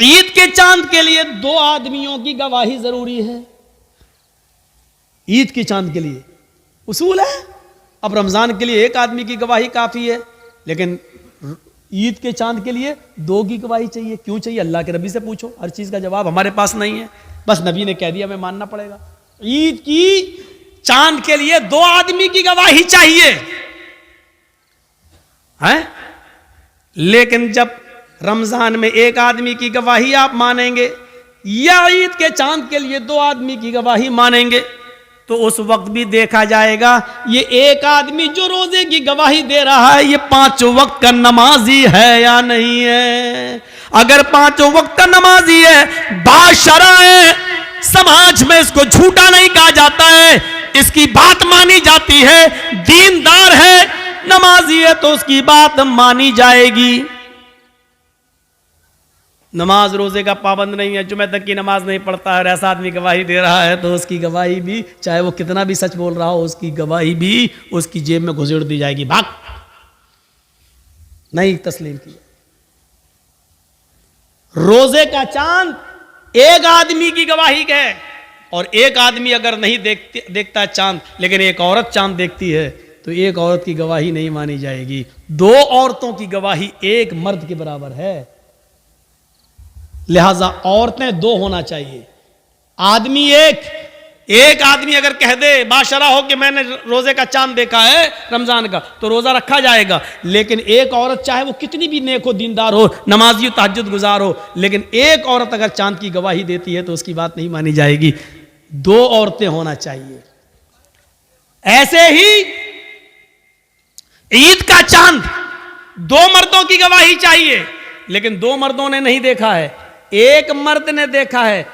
ईद के चांद के लिए 2 आदमियों की गवाही जरूरी है। ईद के चांद के लिए उसूल है। अब रमजान के लिए 1 आदमी की गवाही काफी है, लेकिन ईद के चांद के लिए 2 की गवाही चाहिए। क्यों चाहिए? अल्लाह के नबी से पूछो, हर चीज का जवाब हमारे पास नहीं है, बस नबी ने कह दिया हमें मानना पड़ेगा। ईद की चांद के लिए 2 आदमी की गवाही चाहिए है, लेकिन जब रमजान में 1 आदमी की गवाही आप मानेंगे या ईद के चांद के लिए 2 आदमी की गवाही मानेंगे, तो उस वक्त भी देखा जाएगा ये 1 आदमी जो रोजे की गवाही दे रहा है ये 5 वक्त का नमाजी है या नहीं है। अगर 5 वक्त का नमाजी है, बाशरा है, समाज में इसको झूठा नहीं कहा जाता है, इसकी बात मानी जाती है, दीनदार है, नमाजी है, तो उसकी बात मानी जाएगी। नमाज रोजे का पाबंद नहीं है, जुमे तक की नमाज नहीं पढ़ता है और ऐसा आदमी गवाही दे रहा है, तो उसकी गवाही भी, चाहे वो कितना भी सच बोल रहा हो, उसकी गवाही भी उसकी जेब में घुसेड़ दी जाएगी। भाग, नहीं तस्लीम किया। रोजे का चांद 1 आदमी की गवाही है, और 1 आदमी अगर नहीं देखता चांद, लेकिन एक औरत चांद देखती है, तो 1 औरत की गवाही नहीं मानी जाएगी। 2 औरतों की गवाही 1 मर्द के बराबर है, लिहाजा औरतें 2 होना चाहिए। आदमी एक आदमी अगर कह दे बाशरा हो कि मैंने रोजे का चांद देखा है रमजान का, तो रोजा रखा जाएगा। लेकिन 1 औरत, चाहे वो कितनी भी नेक हो, दीनदार हो, नमाजी हो, तहज्जुद गुजार हो, लेकिन 1 औरत अगर चांद की गवाही देती है तो उसकी बात नहीं मानी जाएगी। 2 औरतें होना चाहिए। ऐसे ही ईद का चांद 2 मर्दों की गवाही चाहिए, लेकिन 2 मर्दों ने नहीं देखा है, 1 मर्द ने देखा है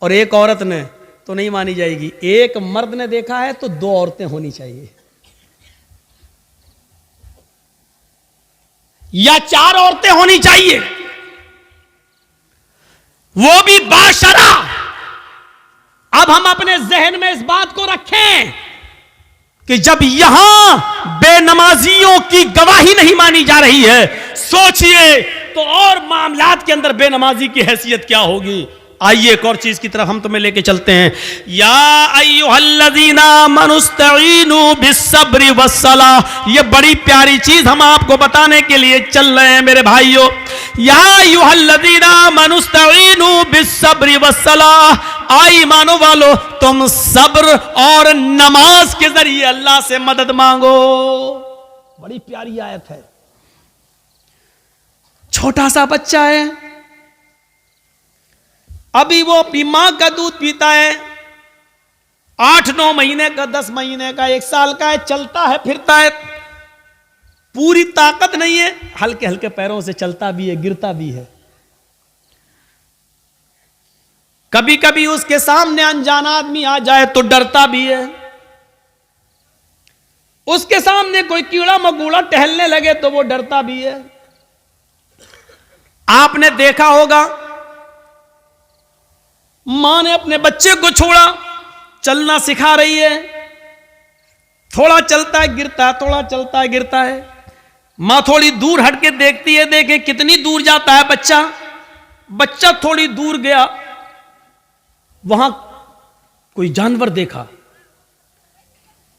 और 1 औरत ने, तो नहीं मानी जाएगी। 1 मर्द ने देखा है तो 2 औरतें होनी चाहिए, या 4 औरतें होनी चाहिए, वो भी बाशरा। अब हम अपने जहन में इस बात को रखें कि जब यहां बेनमाजियों की गवाही नहीं मानी जा रही है, सोचिए तो और मामलात के अंदर बेनमाजी की हैसियत क्या होगी। आइए एक और चीज की तरफ हम तुम्हें लेके चलते हैं। या अय्युहल्लज़ीना आमनुस्तईनु बिस्सब्रि वस्सलाह, ये बड़ी प्यारी चीज हम आपको बताने के लिए चल रहे हैं मेरे भाइयों। या अय्युहल्लज़ीना आमनुस्तईनु बिस्सब्रि वस्सलाह, आई मानो वालो तुम सब्र और नमाज के जरिए अल्लाह से मदद मांगो। बड़ी प्यारी आयत है। छोटा सा बच्चा है, अभी वो अपनी मां का दूध पीता है, 8-9 महीने का, 10 महीने का, 1 साल का है, चलता है, फिरता है, पूरी ताकत नहीं है, हल्के हल्के पैरों से चलता भी है, गिरता भी है। कभी कभी उसके सामने अनजान आदमी आ जाए तो डरता भी है, उसके सामने कोई कीड़ा मकोड़ा टहलने लगे तो वो डरता भी है। आपने देखा होगा, मां ने अपने बच्चे को छोड़ा, चलना सिखा रही है, थोड़ा चलता है गिरता है, थोड़ा चलता है गिरता है। मां थोड़ी दूर हट के देखती है, देखे कितनी दूर जाता है बच्चा। बच्चा थोड़ी दूर गया, वहां कोई जानवर देखा,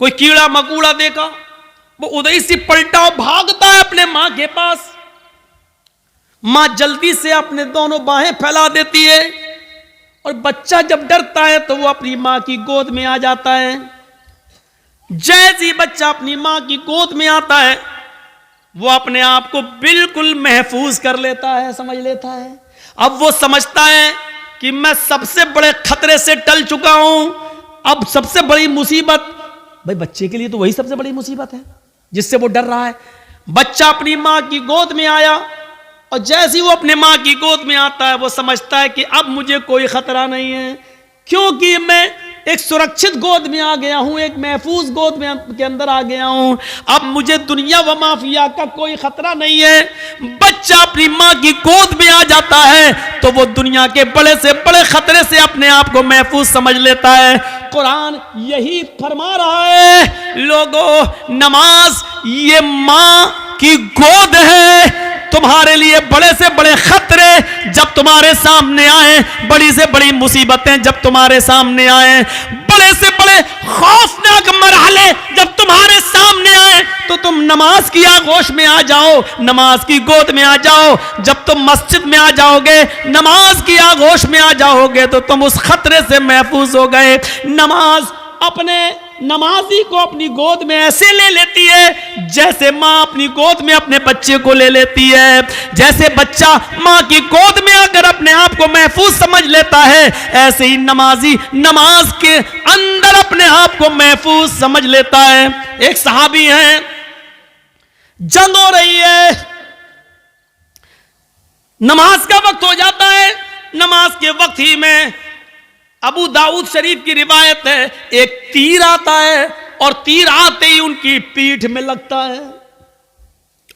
कोई कीड़ा मकोड़ा देखा, वो उधर से पलटा और भागता है अपने मां के पास। मां जल्दी से अपने दोनों बाहें फैला देती है, और बच्चा जब डरता है तो वो अपनी मां की गोद में आ जाता है। जैसे ही बच्चा अपनी मां की गोद में आता है, वो अपने आप को बिल्कुल महफूज कर लेता है, समझ लेता है। अब वो समझता है कि मैं सबसे बड़े खतरे से टल चुका हूं, अब सबसे बड़ी मुसीबत, भाई बच्चे के लिए तो वही सबसे बड़ी मुसीबत है जिससे वो डर रहा है। बच्चा अपनी मां की गोद में आया, और जैसे ही वो अपने मां की गोद में आता है, वो समझता है कि अब मुझे कोई खतरा नहीं है, क्योंकि मैं एक सुरक्षित गोद में आ गया हूं, एक महफूज गोद में के अंदर आ गया हूं, अब मुझे दुनिया व माफिया का कोई खतरा नहीं है। बच्चा अपनी मां की गोद में आ जाता है तो वो दुनिया के बड़े से बड़े खतरे से अपने आप को महफूज समझ लेता है। कुरान यही फरमा रहा है, लोगों नमाज ये मां की गोद है, तुम्हारे लिए बड़े से बड़े खतरे जब तुम्हारे सामने आए, बड़ी से बड़ी मुसीबतें जब तुम्हारे सामने आए, बड़े से बड़े खौफनाक मरहले जब तुम्हारे सामने आए, तो तुम नमाज की आगोश में आ जाओ, नमाज की गोद में आ जाओ। जब तुम मस्जिद में आ जाओगे, नमाज की आगोश में आ जाओगे, तो तुम उस खतरे से महफूज हो गए। नमाज अपने नमाजी को अपनी गोद में ऐसे ले लेती है जैसे माँ अपनी गोद में अपने बच्चे को ले लेती है। जैसे बच्चा माँ की गोद में आकर अपने आप को महफूज समझ लेता है, ऐसे ही नमाजी नमाज के अंदर अपने आप को महफूज समझ लेता है। एक सहाबी हैं, जंग हो रही है, नमाज का वक्त हो जाता है। नमाज के वक्त ही में अबू दाऊद शरीफ की रिवायत है, एक तीर आता है और तीर आते ही उनकी पीठ में लगता है।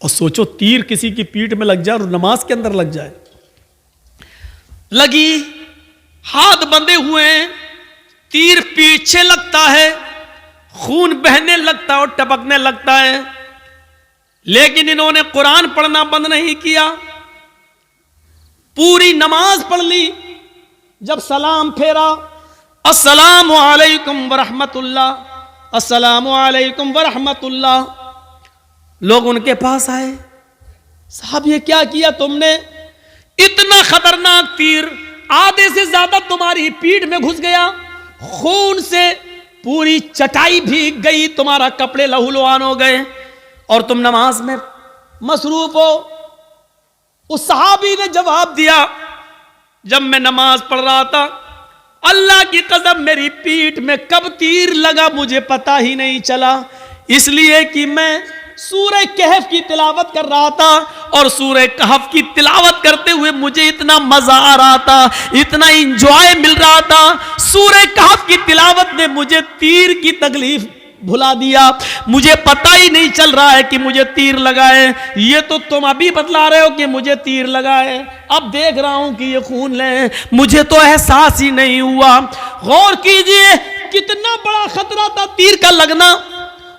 और सोचो, तीर किसी की पीठ में लग जाए और नमाज के अंदर लग जाए। लगी, हाथ बंधे हुए हैं, तीर पीछे लगता है, खून बहने लगता है और टपकने लगता है। लेकिन इन्होंने कुरान पढ़ना बंद नहीं किया, पूरी नमाज पढ़ ली। जब सलाम फेरा, अस्सलामु अलैकुम वरहमतुल्लाह, अस्सलामु अलैकुम वरहमतुल्लाह, लोग उनके पास आए, साहब ये क्या किया तुमने? इतना खतरनाक तीर आधे से ज्यादा तुम्हारी पीठ में घुस गया, खून से पूरी चटाई भीग गई, तुम्हारा कपड़े लहूलुहान हो गए और तुम नमाज में मसरूफ हो। उस सहाबी ने जवाब दिया, जब मैं नमाज पढ़ रहा था, अल्लाह की कसम मेरी पीठ में कब तीर लगा मुझे पता ही नहीं चला, इसलिए कि मैं सूरह कहफ की तिलावत कर रहा था और सूरह कहफ की तिलावत करते हुए मुझे इतना मजा आ रहा था, इतना इंजॉय मिल रहा था। सूरह कहफ की तिलावत ने मुझे तीर की तकलीफ भुला दिया, मुझे पता ही नहीं चल रहा है कि मुझे तीर लगा है। ये तो तुम अभी बतला रहे हो कि मुझे तीर लगा है, अब देख रहा हूं कि ये खून है, मुझे तो एहसास ही नहीं हुआ। गौर कीजिए, कितना बड़ा खतरा था तीर का लगना,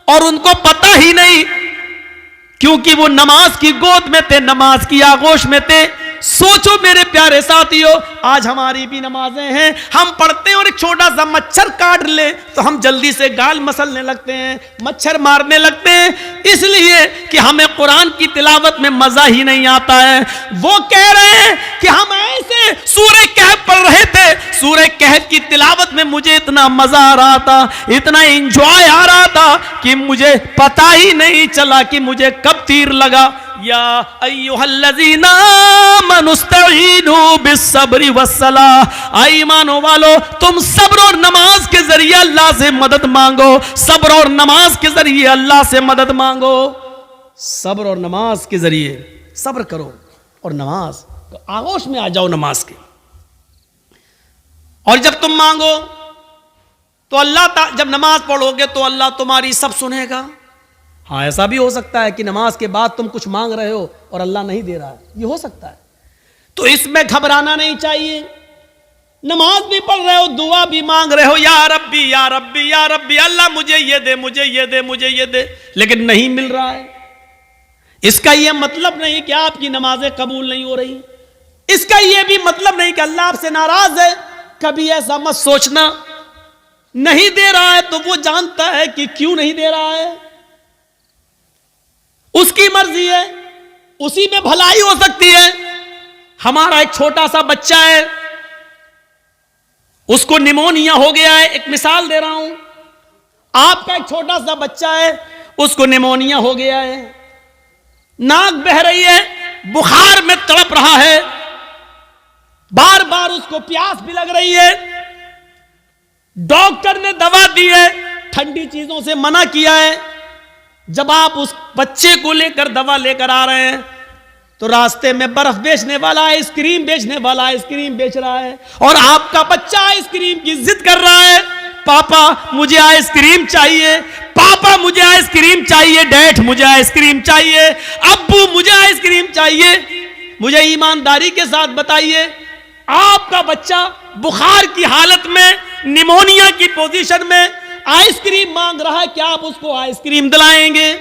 और उनको पता ही नहीं, क्योंकि वो नमाज की गोद में थे, नमाज की आगोश में थे। सोचो मेरे प्यारे साथियों, आज हमारी भी नमाजें हैं, हम पढ़ते हैं और एक छोटा सा मच्छर काट ले तो हम जल्दी से गाल मसलने लगते हैं, मच्छर मारने लगते हैं, इसलिए कि हमें कुरान की तिलावत में मजा ही नहीं आता है। वो कह रहे हैं कि हम ऐसे सूरह कहफ पढ़ रहे थे, सूरह कहफ की तिलावत में मुझे इतना मजा आ रहा था, इतना एंजॉय आ रहा था कि मुझे पता ही नहीं चला कि मुझे कब तीर लगा। या अय्युहल्लज़ीना आमनुस्तईनु बिस्सब्रि वस्सलाह, ईमानो वालो तुम सब्र और नमाज के जरिए अल्लाह से मदद मांगो, सब्र और नमाज के जरिए अल्लाह से मदद मांगो। सब्र और नमाज के जरिए सब्र करो और नमाज तो आगोश में आ जाओ नमाज के। और जब तुम मांगो तो अल्लाह, जब नमाज पढ़ोगे तो अल्लाह तुम्हारी सब सुनेगा। हाँ, ऐसा भी हो सकता है कि नमाज के बाद तुम कुछ मांग रहे हो और अल्लाह नहीं दे रहा है, ये हो सकता है, तो इसमें घबराना नहीं चाहिए। नमाज भी पढ़ रहे हो, दुआ भी मांग रहे हो, या रब्बी या रब्बी या रब्बी, अल्लाह मुझे ये दे, मुझे ये दे, मुझे ये दे, लेकिन नहीं मिल रहा है, इसका यह मतलब नहीं कि आपकी नमाजें कबूल नहीं हो रही, इसका यह भी मतलब नहीं कि अल्लाह आपसे नाराज है। कभी ऐसा मत सोचना। नहीं दे रहा है तो वो जानता है कि क्यों नहीं दे रहा है, उसकी मर्जी है, उसी में भलाई हो सकती है। हमारा एक छोटा सा बच्चा है, उसको निमोनिया हो गया है, एक मिसाल दे रहा हूं। आपका एक छोटा सा बच्चा है, उसको निमोनिया हो गया है, नाक बह रही है, बुखार में तड़प रहा है, बार बार उसको प्यास भी लग रही है, डॉक्टर ने दवा दी है, ठंडी चीजों से मना किया है। जब आप उस बच्चे को लेकर दवा लेकर आ रहे हैं तो रास्ते में बर्फ बेचने वाला, आइसक्रीम बेचने वाला आइसक्रीम बेच रहा है, और आपका बच्चा आइसक्रीम की जिद कर रहा है, पापा मुझे आइसक्रीम चाहिए, पापा मुझे आइसक्रीम चाहिए, डैड मुझे आइसक्रीम चाहिए, अब्बू मुझे आइसक्रीम चाहिए। मुझे ईमानदारी के साथ बताइए, आपका बच्चा बुखार की हालत में, निमोनिया की पोजीशन में आइसक्रीम मांग रहा है, क्या आप उसको आइसक्रीम दिलाएंगे?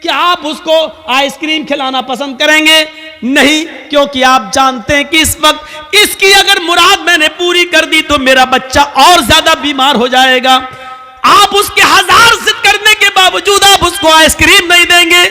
क्या आप उसको आइसक्रीम खिलाना पसंद करेंगे? नहीं, क्योंकि आप जानते हैं कि इस वक्त इसकी अगर मुराद मैंने पूरी कर दी तो मेरा बच्चा और ज्यादा बीमार हो जाएगा। आप उसके 1000 जिद करने के बावजूद आप उसको आइसक्रीम नहीं देंगे,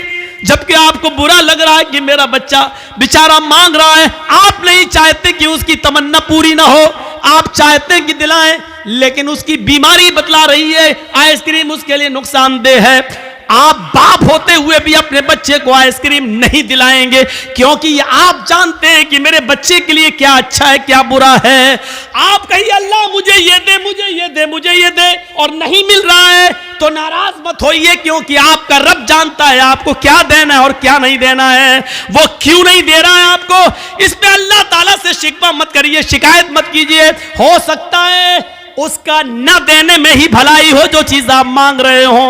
जबकि आपको बुरा लग रहा है कि मेरा बच्चा बेचारा मांग रहा है। आप नहीं चाहते कि उसकी तमन्ना पूरी ना हो, आप चाहते हैं कि दिलाएं, लेकिन उसकी बीमारी बतला रही है आइसक्रीम उसके लिए नुकसानदेह है। आप बाप होते हुए भी अपने बच्चे को आइसक्रीम नहीं दिलाएंगे, क्योंकि आप जानते हैं कि मेरे बच्चे के लिए क्या अच्छा है क्या बुरा है। आप कहिए अल्लाह मुझे ये दे, मुझे ये दे, मुझे ये दे, और नहीं मिल रहा है तो नाराज मत होइए, क्योंकि आपका रब जानता है आपको क्या देना है और क्या नहीं देना है। वो क्यों नहीं दे रहा है आपको, इस पे अल्लाह ताला से शिकवा मत करिए, शिकायत मत कीजिए। हो सकता है उसका न देने में ही भलाई हो जो चीज आप मांग रहे हो।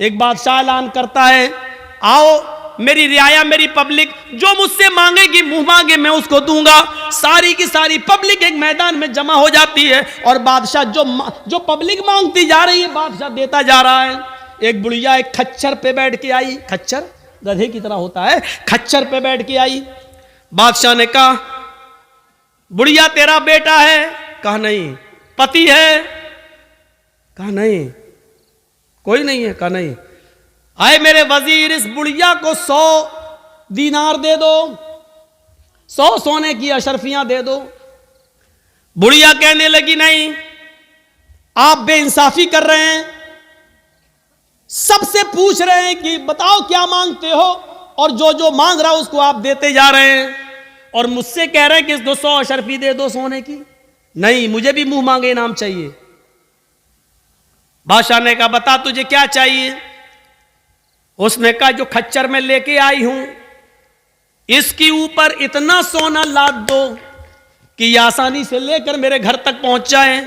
एक बादशाह ऐलान करता है, आओ मेरी रियाया, मेरी पब्लिक, जो मुझसे मांगेगी मुंह मांगे मैं उसको दूंगा। सारी की सारी पब्लिक एक मैदान में जमा हो जाती है और बादशाह जो पब्लिक मांगती जा रही है बादशाह देता जा रहा है। एक बुढ़िया एक खच्चर पे बैठ के आई, खच्चर गधे की तरह होता है, खच्चर पे बैठ के आई। बादशाह ने कहा, बुढ़िया तेरा बेटा है? कहा नहीं। पति है? कहा नहीं। कोई नहीं है? कहा नहीं। आए मेरे वजीर, इस बुढ़िया को 100 दीनार दे दो, 100 सोने की अशरफियां दे दो। बुढ़िया कहने लगी, नहीं, आप बेइंसाफी कर रहे हैं, सबसे पूछ रहे हैं कि बताओ क्या मांगते हो, और जो जो मांग रहा उसको आप देते जा रहे हैं, और मुझसे कह रहे हैं कि इसको 100 अशरफी दे दो सोने की। नहीं, मुझे भी मुंह मांगे इनाम चाहिए। बादशाह ने कहा, बता तुझे क्या चाहिए? उसने कहा, जो खच्चर में लेके आई हूं इसके ऊपर इतना सोना लाद दो कि ये आसानी से लेकर मेरे घर तक पहुंच जाए।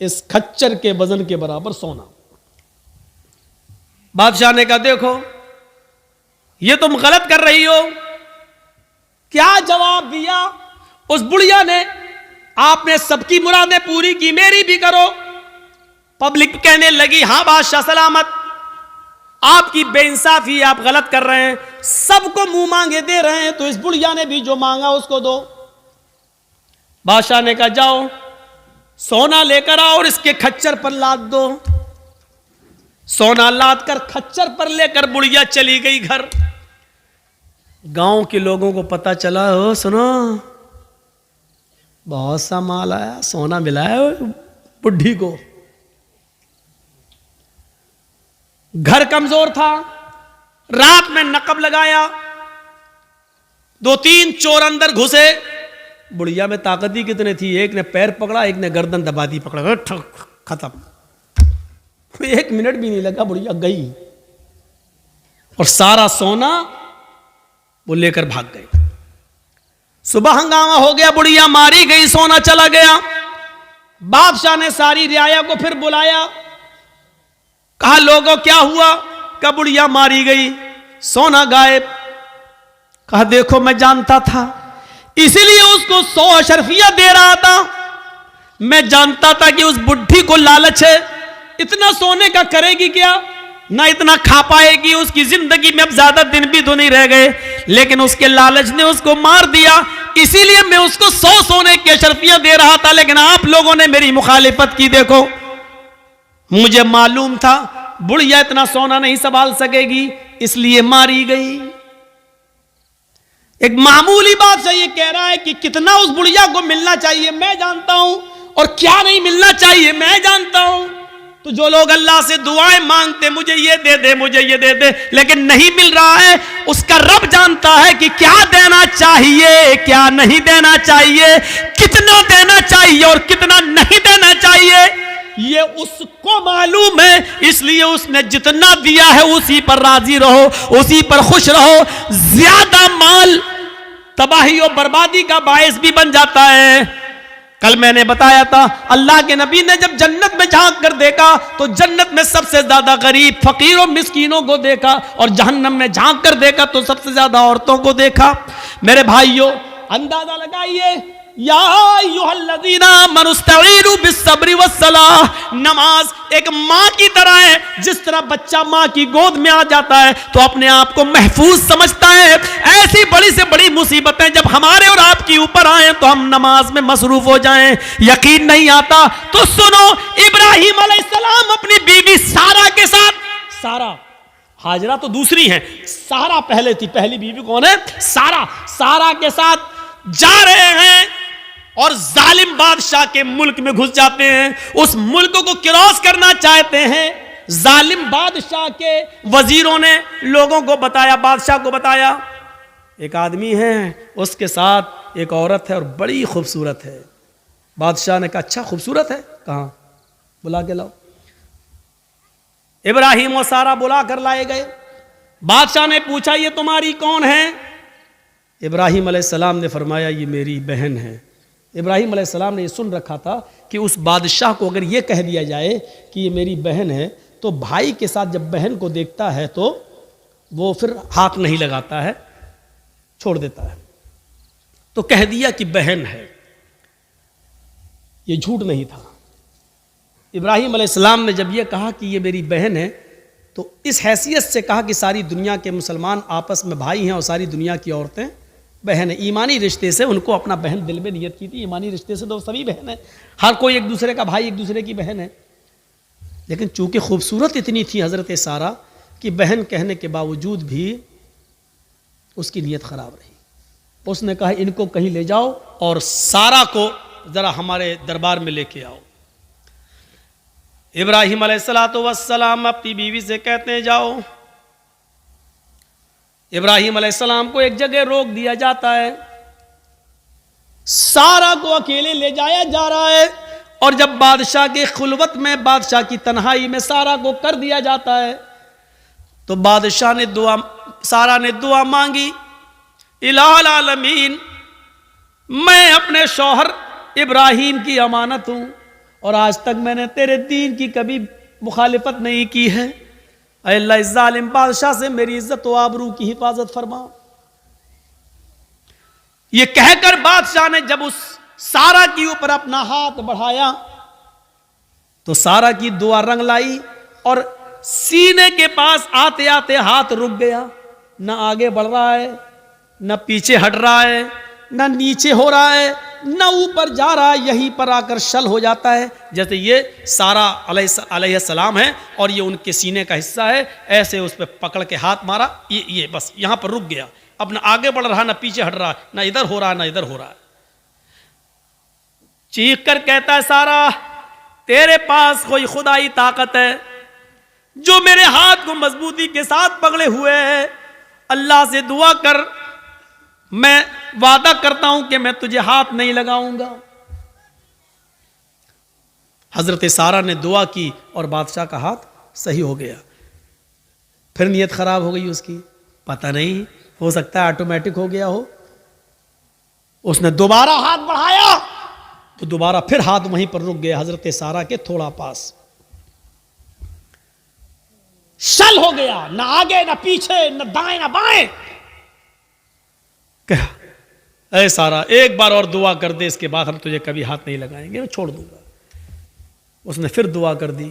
इस खच्चर के वजन के बराबर सोना। बादशाह ने कहा, देखो ये तुम गलत कर रही हो। क्या जवाब दिया उस बुढ़िया ने, आपने सबकी मुरादें पूरी की, मेरी भी करो। पब्लिक कहने लगी, हां बादशाह सलामत, आपकी बेइंसाफी, आप गलत कर रहे हैं, सबको मुंह मांगे दे रहे हैं, तो इस बुढ़िया ने भी जो मांगा उसको दो। बादशाह ने कहा, जाओ सोना लेकर आओ और इसके खच्चर पर लाद दो। सोना लाद कर खच्चर पर लेकर बुढ़िया चली गई घर। गांव के लोगों को पता चला, हो सुनो बहुत सा माल आया, सोना मिला है बुढ़ी को। घर कमजोर था, रात में नकब लगाया, 2-3 चोर अंदर घुसे। बुढ़िया में ताकत ही कितने थी, एक ने पैर पकड़ा, एक ने गर्दन दबा दी, पकड़ा, खत्म। 1 मिनट भी नहीं लगा, बुढ़िया गई और सारा सोना वो लेकर भाग गए। सुबह हंगामा हो गया, बुढ़िया मारी गई, सोना चला गया। बादशाह ने सारी रियाया को फिर बुलाया, कहा लोगों क्या हुआ? कहा बुढ़िया मारी गई, सोना गायब। कहा देखो मैं जानता था, इसीलिए उसको 100 अशरफिया दे रहा था। मैं जानता था कि उस बुढ़ी को लालच है, इतना सोने का करेगी क्या, ना इतना खा पाएगी, उसकी जिंदगी में अब ज्यादा दिन भी तो नहीं रह गए, लेकिन उसके लालच ने उसको मार दिया। इसीलिए मैं उसको 100 सोने की अशरफियां दे रहा था, लेकिन आप लोगों ने मेरी मुखालिफत की। देखो मुझे मालूम था बुढ़िया इतना सोना नहीं संभाल सकेगी, इसलिए मारी गई। एक मामूली बात से ये कह रहा है कि कितना उस बुढ़िया को मिलना चाहिए मैं जानता हूं, और क्या नहीं मिलना चाहिए मैं जानता हूं। तो जो लोग अल्लाह से दुआएं मांगते, मुझे ये दे दे, मुझे ये दे दे, लेकिन नहीं मिल रहा है, उसका रब जानता है कि क्या देना चाहिए क्या नहीं देना चाहिए, कितना देना चाहिए और कितना नहीं देना चाहिए, ये उसको मालूम है। इसलिए उसने जितना दिया है उसी पर राजी रहो, उसी पर खुश रहो। ज्यादा माल तबाही और बर्बादी का बायस भी बन जाता है। कल मैंने बताया था, अल्लाह के नबी ने जब जन्नत में झांक कर देखा तो जन्नत में सबसे ज्यादा गरीब, फकीरों, मिस्कीनों को देखा, और जहन्नम में झांक कर देखा तो सबसे ज्यादा औरतों को देखा। मेरे भाइयों अंदाजा लगाइए, या अय्युहल्लज़ीना आमनुस्तईनु बिस्सब्रि वस्सलाह। नमाज एक माँ की तरह है। जिस तरह बच्चा माँ की गोद में आ जाता है तो अपने आप को महफूज समझता है, ऐसी बड़ी से बड़ी मुसीबतें जब हमारे और आपके ऊपर आए तो हम नमाज में मसरूफ हो जाएं। यकीन नहीं आता तो सुनो, इब्राहिम अलैहिस्सलाम अपनी बीवी सारा के साथ, सारा, हाजरा तो दूसरी है, सारा पहले थी, पहली बीवी कौन है? सारा। सारा के साथ जा रहे हैं और जालिम बादशाह के मुल्क में घुस जाते हैं। उस मुल्क को क्रॉस करना चाहते हैं। जालिम बादशाह के वजीरों ने लोगों को बताया, बादशाह को बताया, एक आदमी है, उसके साथ एक औरत है और बड़ी खूबसूरत है। बादशाह ने कहा अच्छा खूबसूरत है, कहां? बुला के लाओ। इब्राहिम और सारा बुला कर लाए गए। बादशाह ने पूछा ये तुम्हारी कौन है? इब्राहिम अलैहिस्सलाम ने फरमाया ये मेरी बहन है। इब्राहिम अलैहिस्सलाम ने ये सुन रखा था कि उस बादशाह को अगर ये कह दिया जाए कि ये मेरी बहन है तो भाई के साथ जब बहन को देखता है तो वो फिर हाथ नहीं लगाता है, छोड़ देता है। तो कह दिया कि बहन है। ये झूठ नहीं था। इब्राहिम अलैहिस्सलाम ने जब ये कहा कि ये मेरी बहन है तो इस हैसियत से कहा कि सारी दुनिया के मुसलमान आपस में भाई हैं और सारी दुनिया की औरतें बहन है। ईमानी रिश्ते से उनको अपना बहन दिल में नियत की थी। ईमानी रिश्ते से तो सभी बहन है, हर कोई एक दूसरे का भाई, एक दूसरे की बहन है। लेकिन चूंकि खूबसूरत इतनी थी हजरत सारा कि बहन कहने के बावजूद भी उसकी नीयत खराब रही। उसने कहा इनको कहीं ले जाओ और सारा को जरा हमारे दरबार में लेके आओ। इब्राहिम अलैहिस्सलातु वस्सलाम अपनी बीवी से कहते हैं जाओ। इब्राहिम अलैहिस्सलाम को एक जगह रोक दिया जाता है। सारा को अकेले ले जाया जा रहा है और जब बादशाह के खुलवत में, बादशाह की तन्हाई में सारा को कर दिया जाता है तो बादशाह ने सारा ने दुआ मांगी, इलाहुल आलमीन, मैं अपने शौहर इब्राहिम की अमानत हूं और आज तक मैंने तेरे दीन की कभी मुखालिफत नहीं की है। अल्लाह इस जालिम बादशाह से मेरी इज्जत व आबरू की हिफाजत फरमा। ये कहकर बादशाह ने जब उस सारा के ऊपर अपना हाथ बढ़ाया तो सारा की दुआ रंग लाई और सीने के पास आते आते हाथ रुक गया। न आगे बढ़ रहा है, न पीछे हट रहा है, न नीचे हो रहा है, न ऊपर जा रहा है, यहीं पर आकर शल हो जाता है। जैसे ये सारा अलैहिस्सलाम है और ये उनके सीने का हिस्सा है, ऐसे उस पर पकड़ के हाथ मारा, ये बस यहां पर रुक गया। अब न आगे बढ़ रहा, न पीछे हट रहा, न इधर हो रहा, न इधर हो रहा। चीख कर कहता है सारा, तेरे पास कोई खुदाई ताकत है जो मेरे हाथ को मजबूती के साथ पकड़े हुए है? अल्लाह से दुआ कर, मैं वादा करता हूं कि मैं तुझे हाथ नहीं लगाऊंगा। हजरत सारा ने दुआ की और बादशाह का हाथ सही हो गया। फिर नीयत खराब हो गई उसकी, पता नहीं, हो सकता है ऑटोमेटिक हो गया हो। उसने दोबारा हाथ बढ़ाया तो दोबारा फिर हाथ वहीं पर रुक गया, हजरत सारा के थोड़ा पास। शल हो गया, ना आगे ना पीछे, न दाएं ना बाएं। कहा ऐ सारा, एक बार और दुआ कर दे, इसके बाद हम तुझे कभी हाथ नहीं लगाएंगे, मैं छोड़ दूंगा। उसने फिर दुआ कर दी,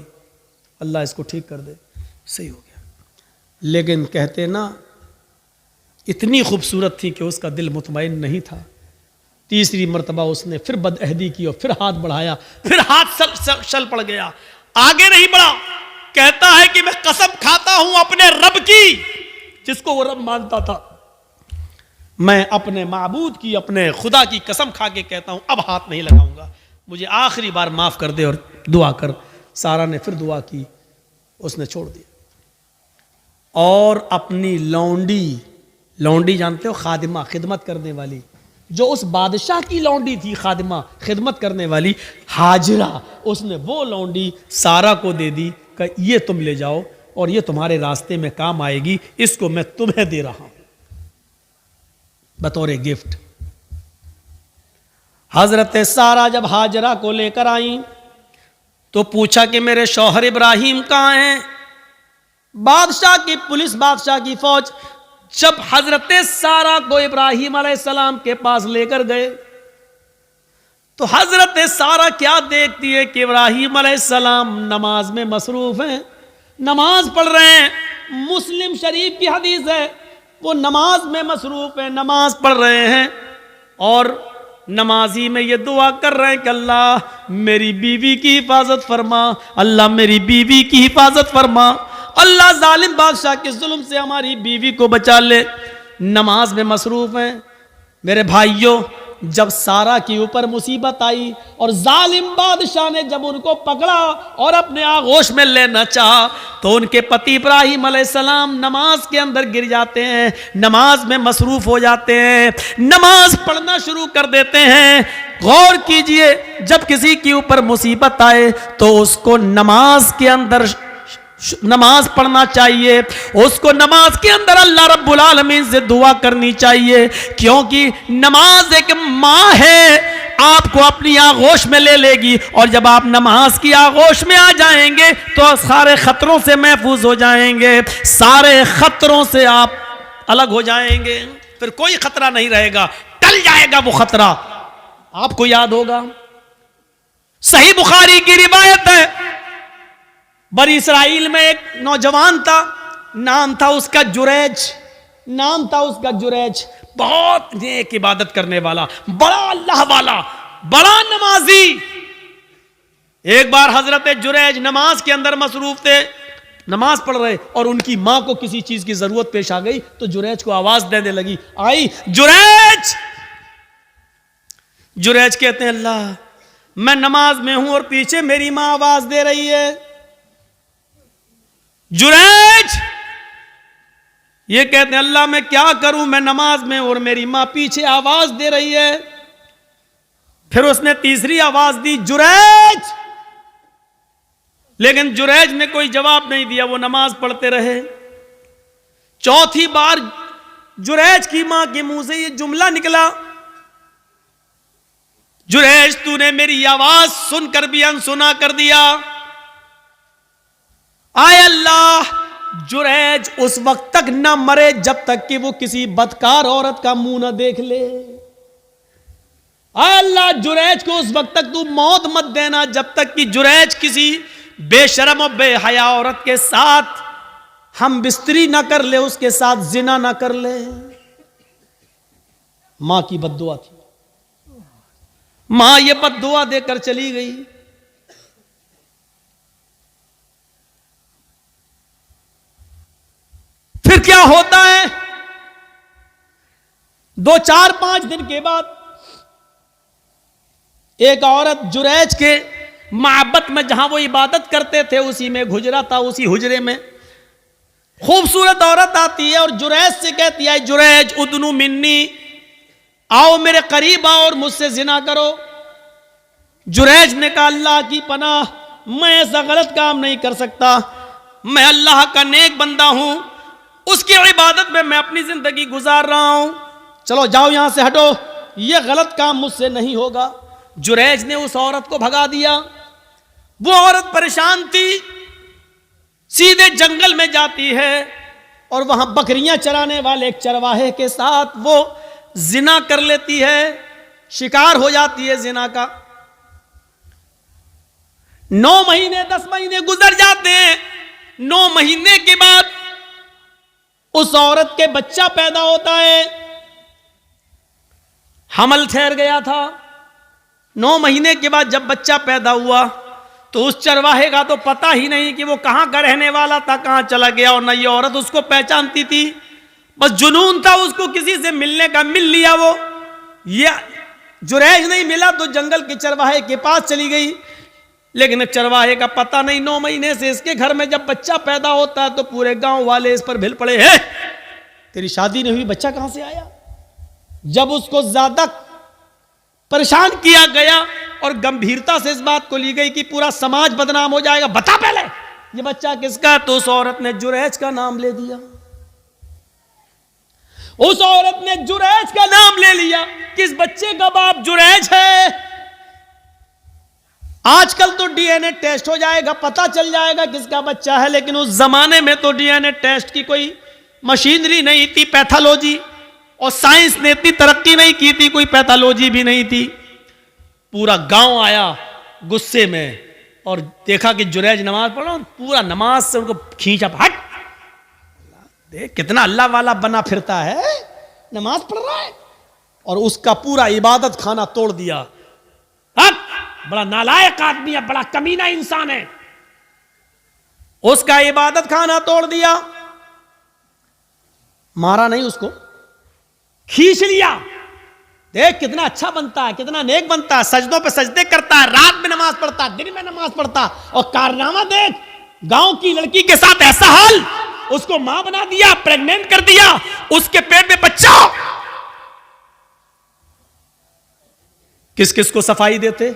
अल्लाह इसको ठीक कर दे, सही हो गया। लेकिन कहते ना, इतनी खूबसूरत थी कि उसका दिल मुतमईन नहीं था। तीसरी मर्तबा उसने फिर बदअहदी की और फिर हाथ बढ़ाया, फिर हाथ शल पड़ गया, आगे नहीं बढ़ा। कहता है कि मैं कसम खाता हूं अपने रब की, जिसको वो रब मानता था, मैं अपने माबूद की, अपने खुदा की कसम खा के कहता हूं अब हाथ नहीं लगाऊंगा, मुझे आखिरी बार माफ कर दे और दुआ कर। सारा ने फिर दुआ की, उसने छोड़ दिया और अपनी लौंडी जानते हो, खादिमा, खिदमत करने वाली, जो उस बादशाह की लौंडी थी, खादिमा, खिदमत करने वाली हाजिरा, उसने वो लौंडी सारा को दे दी कि ये तुम ले जाओ और ये तुम्हारे रास्ते में काम आएगी, इसको मैं तुम्हें दे रहा हूं बतौर गिफ्ट। हजरत सारा जब हाजरा को लेकर आई तो पूछा कि मेरे शौहर इब्राहिम कहां हैं? बादशाह की पुलिस, बादशाह की फौज जब हजरत सारा को इब्राहिम अलैहिस्सलाम के पास लेकर गए तो हजरत सारा क्या देखती है कि इब्राहिम अलैहिस्सलाम नमाज में मसरूफ हैं, नमाज पढ़ रहे हैं। मुस्लिम शरीफ की हदीस है, वो नमाज में मसरूफ है, नमाज पढ़ रहे हैं और नमाजी में ये दुआ कर रहे हैं कि अल्लाह मेरी बीवी की हिफाजत फरमा, अल्लाह मेरी बीवी की हिफाजत फरमा, अल्लाह जालिम बादशाह के जुल्म से हमारी बीवी को बचा ले। नमाज में मसरूफ हैं। मेरे भाइयों, जब सारा के ऊपर मुसीबत आई और जालिम बादशाह ने जब उनको पकड़ा और अपने आगोश में लेना चाहा, तो उनके पति इब्राहिम अलैहिस्सलाम नमाज के अंदर गिर जाते हैं, नमाज में मसरूफ हो जाते हैं, नमाज पढ़ना शुरू कर देते हैं। गौर कीजिए, जब किसी के ऊपर मुसीबत आए तो उसको नमाज के अंदर नमाज पढ़ना चाहिए, उसको नमाज के अंदर अल्लाह रब्बुल आलमीन से दुआ करनी चाहिए, क्योंकि नमाज एक माँ है, आपको अपनी आगोश में ले लेगी और जब आप नमाज की आगोश में आ जाएंगे तो सारे खतरों से महफूज हो जाएंगे, सारे खतरों से आप अलग हो जाएंगे, फिर कोई खतरा नहीं रहेगा, टल जाएगा वो खतरा। आपको याद होगा, सही बुखारी की रिवायत है, बनी इसराइल में एक नौजवान था, नाम था उसका जुरैज, बहुत नेक इबादत करने वाला, बड़ा अल्लाह वाला, बड़ा नमाजी। एक बार हजरत जुरैज नमाज के अंदर मसरूफ थे, नमाज पढ़ रहे और उनकी मां को किसी चीज की जरूरत पेश आ गई तो जुरैज को आवाज देने लगी, आई जुरैज। जुरैज कहते हैं अल्लाह मैं नमाज में हूं और पीछे मेरी मां आवाज दे रही है। जुरैज ये कहते हैं अल्लाह मैं क्या करूं, मैं नमाज में और मेरी मां पीछे आवाज दे रही है। फिर उसने तीसरी आवाज दी, जुरैज, लेकिन जुरैज ने कोई जवाब नहीं दिया, वो नमाज पढ़ते रहे। चौथी बार जुरैज की मां के मुंह से ये जुमला निकला, जुरैज तूने मेरी आवाज सुनकर भी अनसुना कर दिया। आए अल्लाह, जुरैज उस वक्त तक ना मरे जब तक कि वो किसी बदकार औरत का मुंह ना देख ले। आए अल्लाह, जुरैज को उस वक्त तक तू मौत मत देना जब तक कि जुरैज किसी बेशरम और बेहया औरत के साथ हम बिस्तरी ना कर ले, उसके साथ जिना ना कर ले। मां की बद्दुआ थी, मां ये बद्दुआ देकर चली गई। फिर क्या होता है, 2, 4, 5 दिन के बाद एक औरत जुरैज के माबत में जहां वो इबादत करते थे उसी में गुजरा था, उसी हुजरे में खूबसूरत औरत आती है और जुरैज से कहती है, जुरैज उदनु मिन्नी, आओ मेरे करीब आओ और मुझसे जिना करो। जुरैज ने कहा अल्लाह की पनाह, मैं ऐसा गलत काम नहीं कर सकता, मैं अल्लाह का नेक बंदा हूं, उसकी इबादत में मैं अपनी जिंदगी गुजार रहा हूं, चलो जाओ यहां से हटो, यह गलत काम मुझसे नहीं होगा। जुरैज ने उस औरत को भगा दिया। वो औरत परेशान थी, सीधे जंगल में जाती है और वहां बकरियां चराने वाले एक चरवाहे के साथ वो जिना कर लेती है, शिकार हो जाती है जिना का। 9 महीने 10 महीने गुजर जाते हैं। 9 महीने के बाद उस औरत के बच्चा पैदा होता है, हमल ठहर गया था। 9 महीने के बाद जब बच्चा पैदा हुआ तो उस चरवाहे का तो पता ही नहीं कि वो कहां का रहने वाला था, कहां चला गया, और न ये औरत उसको पहचानती थी। बस जुनून था उसको किसी से मिलने का, मिल लिया वो। ये जुरैज नहीं मिला तो जंगल के चरवाहे के पास चली गई, लेकिन चरवाहे का पता नहीं। 9 महीने से इसके घर में जब बच्चा पैदा होता है तो पूरे गांव वाले इस पर भिल पड़े, है तेरी शादी नहीं हुई, बच्चा कहां से आया। जब उसको ज्यादा परेशान किया गया और गंभीरता से इस बात को ली गई कि पूरा समाज बदनाम हो जाएगा, बता पहले ये बच्चा किसका है, तो उस औरत ने जुरैज का नाम ले दिया। उस औरत ने जुरैज का नाम ले लिया कि इस बच्चे का बाप जुरैज है। आजकल तो डीएनए टेस्ट हो जाएगा, पता चल जाएगा किसका बच्चा है, लेकिन उस जमाने में तो डीएनए टेस्ट की कोई मशीनरी नहीं थी, पैथोलॉजी और साइंस ने इतनी तरक्की नहीं की थी, कोई पैथोलॉजी भी नहीं थी। पूरा गांव आया गुस्से में और देखा कि जुरैज नमाज पढ़ रहा हूं, पूरा नमाज से उनको खींचा, हट देख कितना अल्लाह वाला बना फिरता है, नमाज पढ़ रहा है, और उसका पूरा इबादत खाना तोड़ दिया। हट, बड़ा नालायक आदमी है, बड़ा कमीना इंसान है, उसका इबादत खाना तोड़ दिया। मारा नहीं, उसको खींच लिया। देख कितना अच्छा बनता है, कितना नेक बनता है, सजदों पे सजदे करता है, रात में नमाज पढ़ता है, दिन में नमाज पढ़ता है, और कारनामा देख, गांव की लड़की के साथ ऐसा हाल, उसको मां बना दिया, प्रेग्नेंट कर दिया, उसके पेट में बच्चा। किस किस को सफाई देते?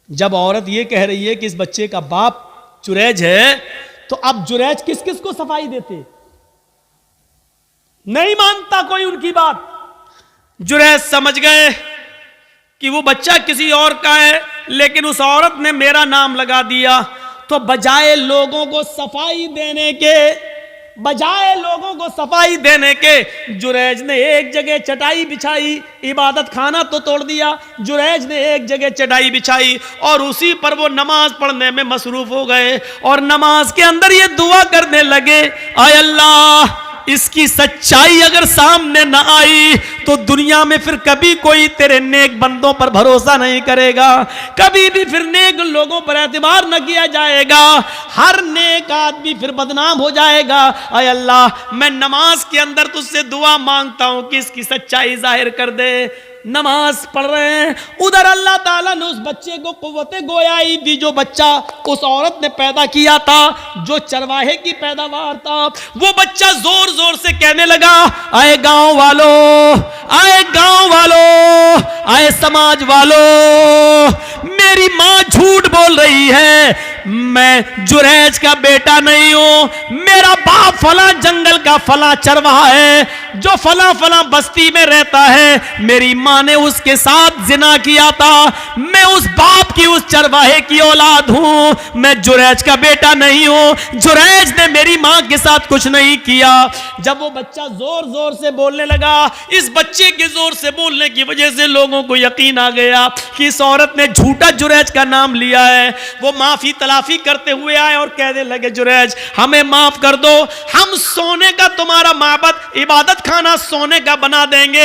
जब औरत ये कह रही है कि इस बच्चे का बाप जुरैज है, तो अब जुरैज किस किस को सफाई देते? नहीं मानता कोई उनकी बात। जुरैज समझ गए कि वो बच्चा किसी और का है, लेकिन उस औरत ने मेरा नाम लगा दिया, तो बजाय लोगों को सफाई देने के जुरैज ने एक जगह चटाई बिछाई, इबादत खाना तो तोड़ दिया, जुरैज ने एक जगह चटाई बिछाई और उसी पर वो नमाज पढ़ने में मसरूफ हो गए, और नमाज के अंदर ये दुआ करने लगे, आय अल्लाह, इसकी सच्चाई अगर सामने न आई तो दुनिया में फिर कभी कोई तेरे नेक बंदों पर भरोसा नहीं करेगा, कभी भी फिर नेक लोगों पर एतबार न किया जाएगा, हर नेक आदमी फिर बदनाम हो जाएगा। आय अल्लाह, मैं नमाज के अंदर तुझसे दुआ मांगता हूं कि इसकी सच्चाई जाहिर कर दे। नमाज पढ़ रहे हैं, उधर अल्लाह ताला ने उस बच्चे को कुव्वते गोयाई दी, जो बच्चा उस औरत ने पैदा किया था, जो चरवाहे की पैदावार था। वो बच्चा जोर जोर से कहने लगा, आए गांव वालों, आए गांव वालों, आए समाज वालों, मेरी मां झूठ बोल रही है, मैं जुरैज का बेटा नहीं हूं, मेरा बाप फला जंगल का फला चरवाहा है, जो फला फला बस्ती में रहता है, मेरी मां ने उसके साथ जिना किया था, मैं उस बाप की, उस चरवाहे की औलाद हूं, मैं जुरैज का बेटा नहीं हूं, जुरैज ने मेरी मां के साथ कुछ नहीं किया। जब वो बच्चा जोर जोर से बोलने लगा, इस बच्चे के जोर से बोलने की वजह से लोगों को यकीन आ गया कि इस औरत ने झूठा जुरैज का नाम लिया है। वो माफी तलाफी करते हुए आए और कहने लगे, जुरैज हमें माफ कर दो, हम सोने का तुम्हारा माबद, इबादत खाना सोने का बना देंगे,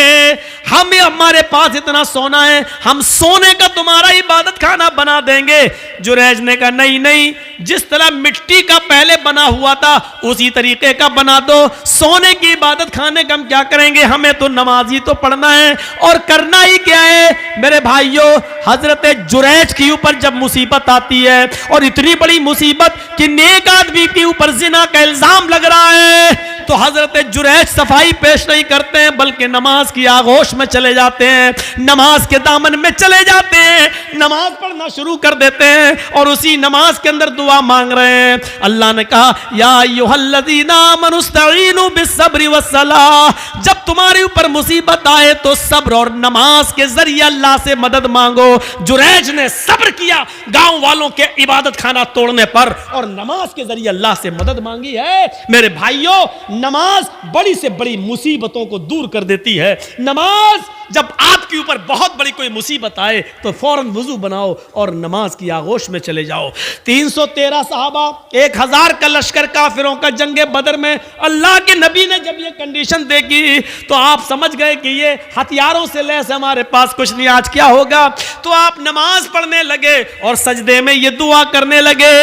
हमें, हमारे पास इतना सोना है, हम सोने का तुम्हारा इबादत खाना बना देंगे। जुरैज ने कहा, नहीं नहीं, जिस तरह मिट्टी का पहले बना हुआ था उसी तरीके का बना दो, सोने की इबादत खाने का हम क्या करेंगे, हमें तो नमाज ही तो पढ़ना है, और करना ही क्या है। मेरे भाइयों, हजरत जुरैज के ऊपर जब मुसीबत आती है, और इतनी बड़ी मुसीबत कि नेक आदमी के ऊपर जिना का इल्जाम लग रहा है, तो हजरत जुरैज सफाई पेश नहीं करते हैं, बल्कि नमाज की आगोश में चले जाते हैं, नमाज के दामन में चले जाते हैं, नमाज पढ़ना शुरू कर देते हैं, और उसी नमाज के अंदर दुआ मांग रहे हैं। अल्लाह ने कहा, या अय्युहल्लज़ीना आमनुस्तईनु बिस्सब्रि वस्सलाह, जब तुम्हारे ऊपर मुसीबत आए तो सब्र और नमाज के जरिए अल्लाह से मदद मांगो। जुरैज ने सब्र किया गांव वालों के इबादत खाना तोड़ने पर, और नमाज के जरिए अल्लाह से मदद मांगी है। मेरे भाइयों, नमाज बड़ी से बड़ी मुसीबतों को दूर कर देती है। नमाज, जब आपके ऊपर बहुत बड़ी कोई मुसीबत आए तो फौरन वुजू बनाओ और नमाज की आगोश में चले जाओ। 313 सहाबा, 1000 का लश्कर काफिरों का जंगे बदर में अल्लाह के नबी ने जब ये कंडीशन देखी तो आप समझ गए कि ये हथियारों से लैस, हमारे पास कुछ नहीं, आज क्या होगा। तो आप नमाज पढ़ने लगे और सजदे में ये दुआ करने लगे,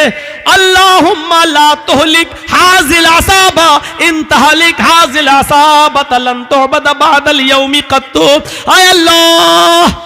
अल्लाहुम्मा ला तुहलिक हाज़िल असाबा इन तहलिक हाज़िल असाबत लन तुअबद बअदल यौमि क़त्तु। आय अल्लाह,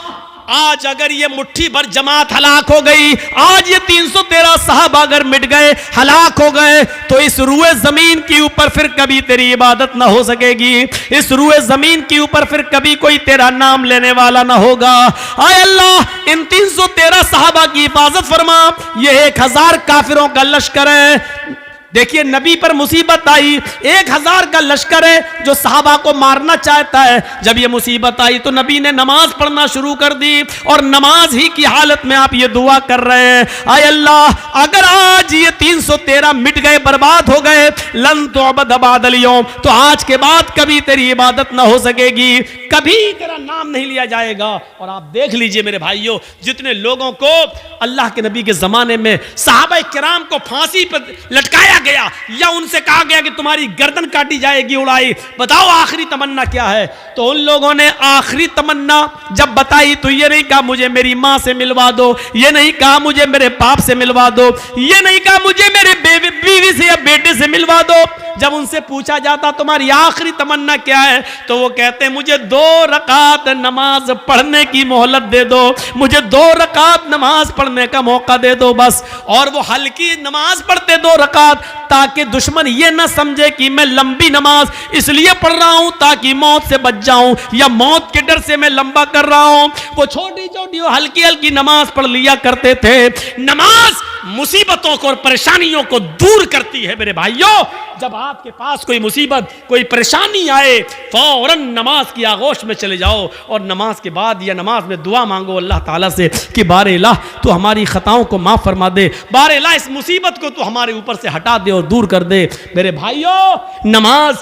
आज अगर ये मुट्ठी भर जमात हलाक हो गई, आज ये 313 साहबा अगर मिट गए, हलाक हो गए, तो इस रूए जमीन के ऊपर फिर कभी तेरी इबादत ना हो सकेगी, इस रूए जमीन के ऊपर फिर कभी कोई तेरा नाम लेने वाला ना होगा। आय अल्लाह, इन 313 साहबा की हिफाजत फरमा, ये 1000 काफिरों का लश्कर है, देखिए नबी पर मुसीबत आई, 1000 का लश्कर है जो सहाबा को मारना चाहता है। जब ये मुसीबत आई तो नबी ने नमाज पढ़ना शुरू कर दी और नमाज ही की हालत में आप ये दुआ कर रहे हैं, आय अल्लाह अगर आज ये 313 मिट गए, बर्बाद हो गए, लन तुअबद बादल यौम, तो आज के बाद कभी तेरी इबादत ना हो सकेगी, कभी तेरा नाम नहीं लिया जाएगा। और आप देख लीजिए मेरे भाइयों, जितने लोगों को अल्लाह के नबी के जमाने में सहाबा किराम को फांसी पर लटकाया गया या उनसे कहा गया कि तुम्हारी गर्दन काटी जाएगी, उड़ाई, बताओ आखिरी तमन्ना क्या है। तो उन लोगों ने आखिरी तमन्ना जब बताई तो ये नहीं कहा मुझे मेरी मां से मिलवा दो, ये नहीं कहा मुझे मेरे बाप से मिलवा दो, ये नहीं कहा मुझे मेरे बीवी से या बेटे से मिलवा दो। जब उनसे पूछा जाता तुम्हारी आखिरी तमन्ना क्या है, तो वो कहते मुझे 2 रकात नमाज पढ़ने की मोहलत दे दो, मुझे 2 रकात नमाज पढ़ने का मौका दे दो बस। और वो हल्की नमाज पढ़ते 2 रकात, ताकि दुश्मन ये ना समझे कि मैं लंबी नमाज इसलिए पढ़ रहा हूं ताकि मौत से बच जाऊं या मौत के डर से मैं लंबा कर रहा हूं। वो छोटी छोटी हल्की हल्की नमाज पढ़ लिया करते थे। नमाज मुसीबतों को और परेशानियों को दूर करती है मेरे भाइयों। जब आपके पास कोई मुसीबत कोई परेशानी आए, फौरन नमाज की आगोश में चले जाओ और नमाज के बाद या नमाज में दुआ मांगो अल्लाह ताला से कि बारे इलाह तू हमारी खताओं को माफ़ फरमा दे, बारे इलाह इस मुसीबत को तू हमारे ऊपर से हटा दे और दूर कर दे। मेरे भाइयों, नमाज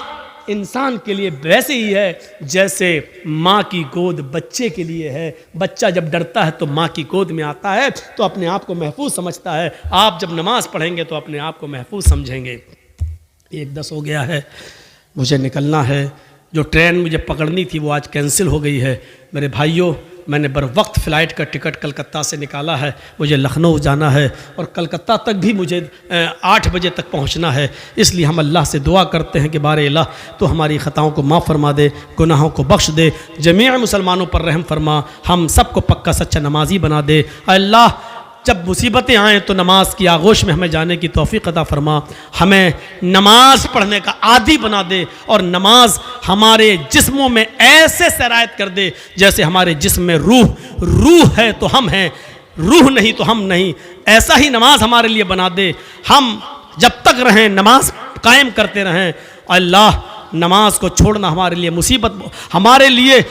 इंसान के लिए वैसे ही है जैसे माँ की गोद बच्चे के लिए है। बच्चा जब डरता है तो माँ की गोद में आता है तो अपने आप को महफूज समझता है। आप जब नमाज पढ़ेंगे तो अपने आप को महफूज समझेंगे। 1:10 हो गया है, मुझे निकलना है। जो ट्रेन मुझे पकड़नी थी वो आज कैंसिल हो गई है। मेरे भाइयों, मैंने बर वक्त फ़्लाइट का टिकट कलकत्ता से निकाला है, मुझे लखनऊ जाना है और कलकत्ता तक भी मुझे 8 बजे तक पहुंचना है। इसलिए हम अल्लाह से दुआ करते हैं कि बारे इलाह तो हमारी ख़ताओं को माफ़ फरमा दे, गुनाहों को बख्श दे, जमीअ मुसलमानों पर रहम फरमा, हम सबको पक्का सच्चा नमाजी बना दे। अल्लाह जब मुसीबतें आएँ तो नमाज की आगोश में हमें जाने की तौफीक अता फरमा, हमें नमाज पढ़ने का आदी बना दे और नमाज हमारे जिस्मों में ऐसे शरायत कर दे जैसे हमारे जिस्म में रूह है तो हम हैं, रूह नहीं तो हम नहीं। ऐसा ही नमाज हमारे लिए बना दे। हम जब तक रहें नमाज कायम करते रहें। अल्लाह नमाज को छोड़ना हमारे लिए मुसीबत, हमारे लिए